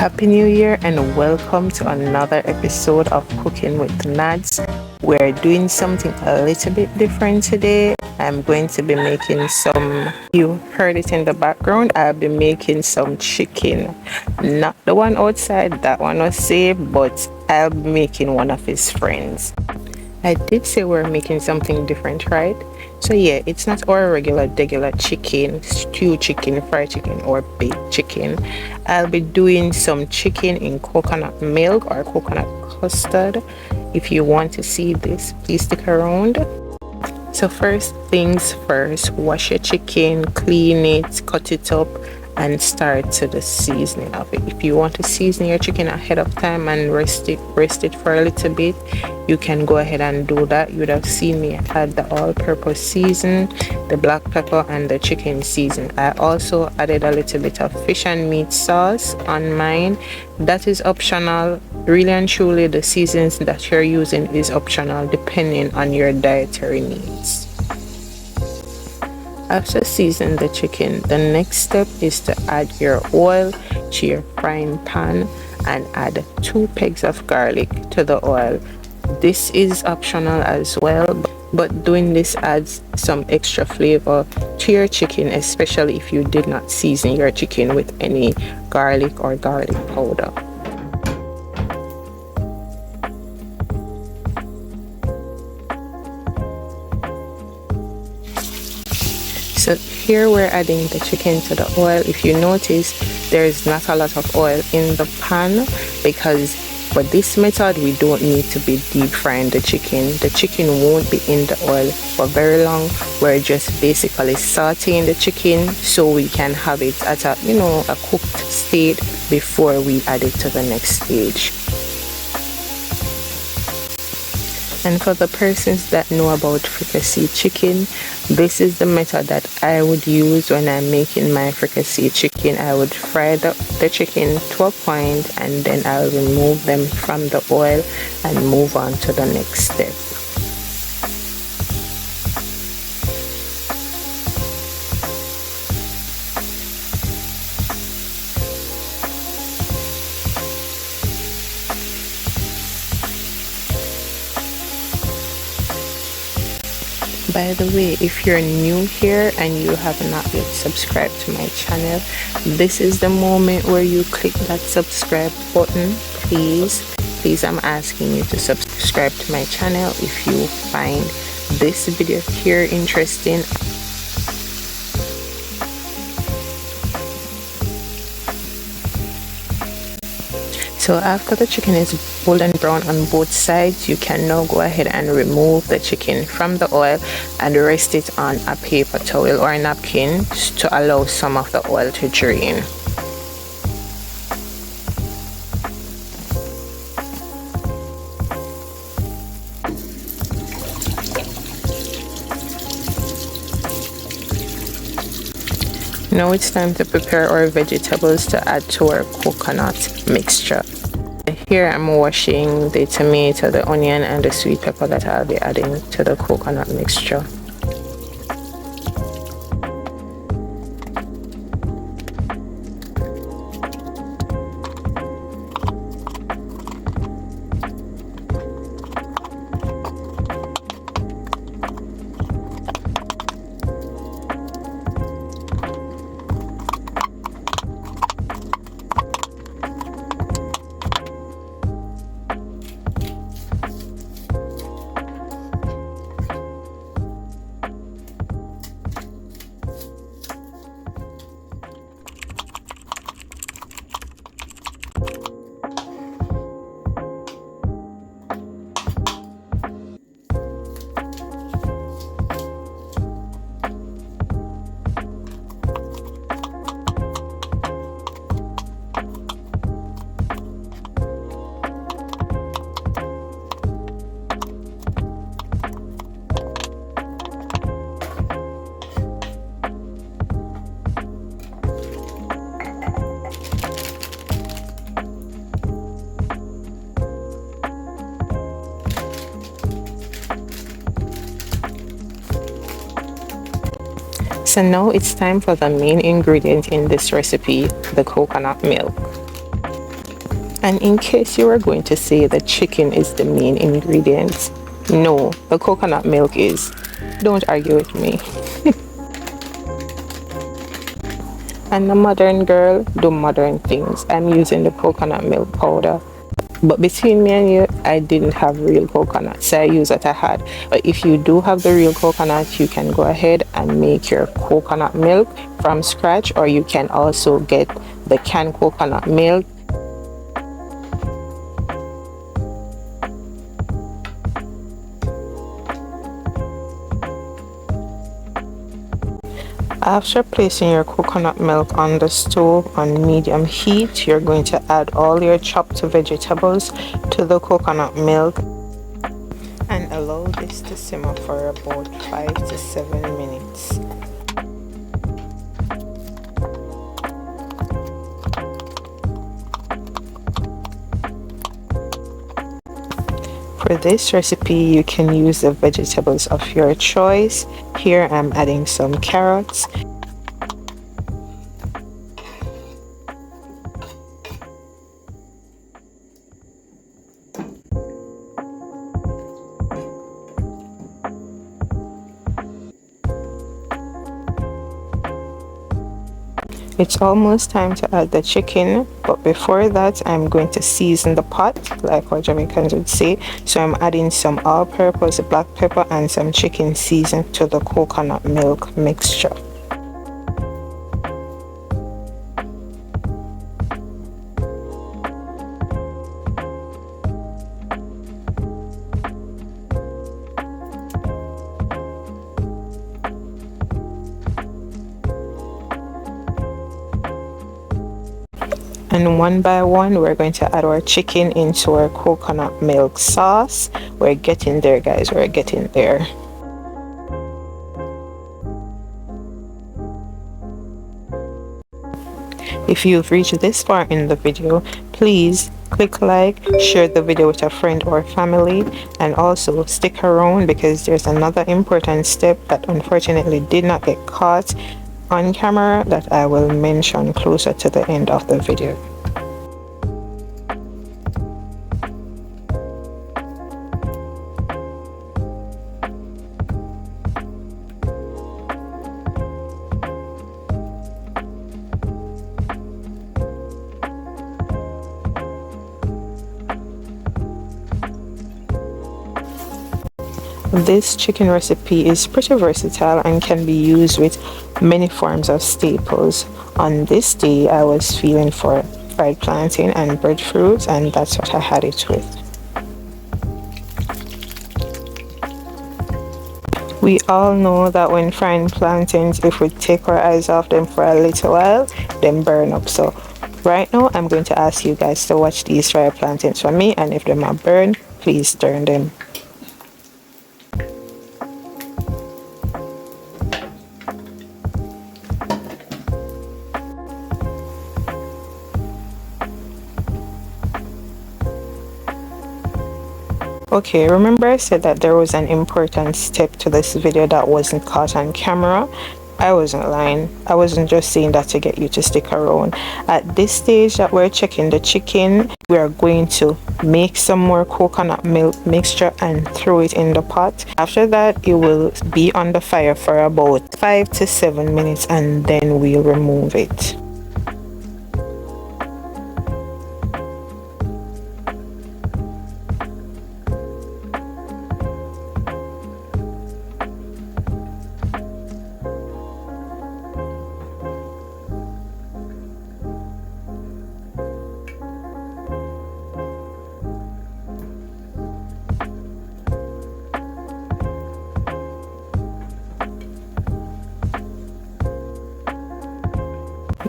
Happy New Year and welcome to another episode of Cooking with Nads. We're doing something a little bit different today. I'm going to be making you heard it in the background, I'll be making some chicken. Not the one outside, that one was safe, but I'll be making one of his friends. I did say we're making something different, right? So yeah, it's not our regular chicken, stew chicken, fried chicken, or baked chicken. I'll be doing some chicken in coconut milk or coconut custard. If you want to see this, please stick around. So first things first, wash your chicken, clean it, cut it up, and start to the seasoning of it. If you want to season your chicken ahead of time and rest it for a little bit, you can go ahead and do that. You would have seen me add the all-purpose season, the black pepper, and the chicken season. I also added a little bit of fish and meat sauce on mine. That is optional. Really and truly, the seasons that you're using is optional depending on your dietary needs. After seasoning the chicken, the next step is to add your oil to your frying pan and add 2 pegs of garlic to the oil. This is optional as well, but doing this adds some extra flavor to your chicken, especially if you did not season your chicken with any garlic or garlic powder. So here we're adding the chicken to the oil. If you notice, there is not a lot of oil in the pan because for this method we don't need to be deep frying the chicken. The chicken won't be in the oil for very long. We're just basically sauteing the chicken so we can have it at a cooked state before we add it to the next stage. And for the persons that know about fricasseed chicken, this is the method that I would use when I'm making my fricasseed chicken. I would fry the chicken to a point and then I'll remove them from the oil and move on to the next step. By the way, if you're new here and you have not yet subscribed to my channel, this is the moment where you click that subscribe button. Please, I'm asking you to subscribe to my channel if you find this video here interesting. So after the chicken is golden brown on both sides, you can now go ahead and remove the chicken from the oil and rest it on a paper towel or a napkin to allow some of the oil to drain. Now it's time to prepare our vegetables to add to our coconut mixture. Here I'm washing the tomato, the onion, and the sweet pepper that I'll be adding to the coconut mixture. So now it's time for the main ingredient in this recipe, the coconut milk. And in case you were going to say the chicken is the main ingredient, no, the coconut milk is. Don't argue with me. And the modern girl do modern things. I'm using the coconut milk powder. But between me and you, I didn't have real coconut, so I used what I had. But if you do have the real coconut, you can go ahead and make your coconut milk from scratch, or you can also get the canned coconut milk. After placing your coconut milk on the stove on medium heat, you're going to add all your chopped vegetables to the coconut milk and allow this to simmer for about 5 to 7 minutes. For this recipe, you can use the vegetables of your choice. Here I'm adding some carrots. It's almost time to add the chicken, but before that I'm going to season the pot like what Jamaicans would say. So I'm adding some all-purpose black pepper and some chicken seasoning to the coconut milk mixture. And one by one, we're going to add our chicken into our coconut milk sauce. We're getting there, guys. We're getting there. If you've reached this far in the video, please click like, share the video with a friend or family, and also stick around because there's another important step that unfortunately did not get caught on camera that I will mention closer to the end of the video. This chicken recipe is pretty versatile and can be used with many forms of staples. On this day, I was feeling for fried plantain and breadfruit, and that's what I had it with. We all know that when frying plantains, if we take our eyes off them for a little while, they burn up. So right now, I'm going to ask you guys to watch these fried plantains for me, and if they are burned, please turn them. Okay, remember I said that there was an important step to this video that wasn't caught on camera? I wasn't lying. I wasn't just saying that to get you to stick around. At this stage that we're checking the chicken, we are going to make some more coconut milk mixture and throw it in the pot. After that, it will be on the fire for about 5 to 7 minutes and then we'll remove it.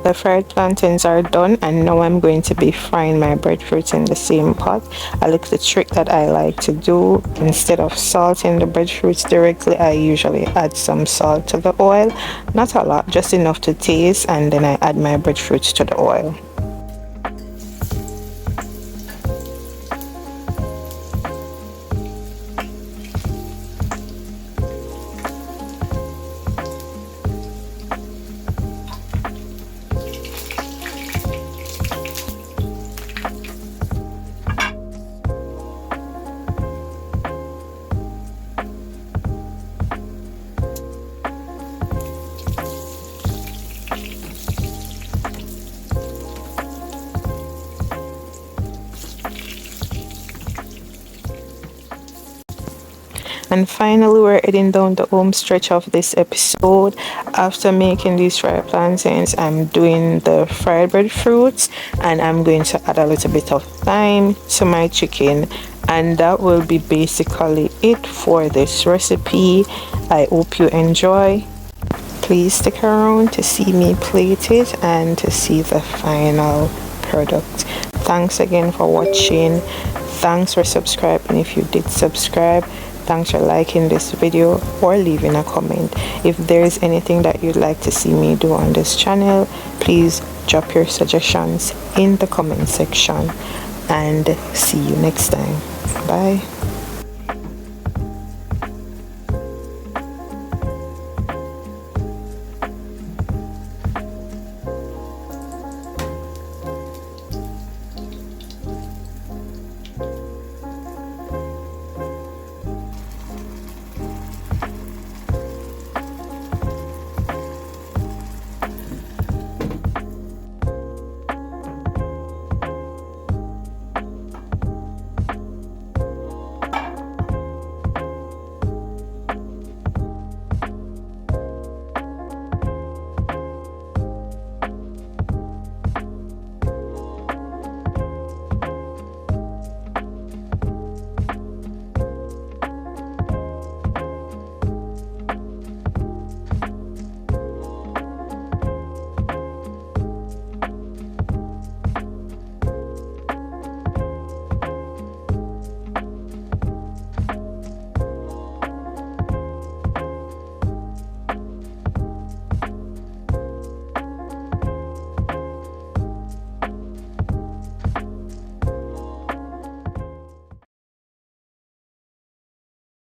The fried plantains are done, and now I'm going to be frying my breadfruit in the same pot. A little trick that I like to do, instead of salting the breadfruits directly, I usually add some salt to the oil. Not a lot, just enough to taste, and then I add my breadfruits to the oil. And finally, we're heading down the home stretch of this episode. After making these fried plantains, I'm doing the fried breadfruits, and I'm going to add a little bit of thyme to my chicken, and that will be basically it for this recipe. I hope you enjoy. Please stick around to see me plate it and to see the final product. Thanks again for watching. Thanks for subscribing if you did subscribe. Thanks for liking this video or leaving a comment. If there is anything that you'd like to see me do on this channel, please drop your suggestions in the comment section, and see you next time. Bye.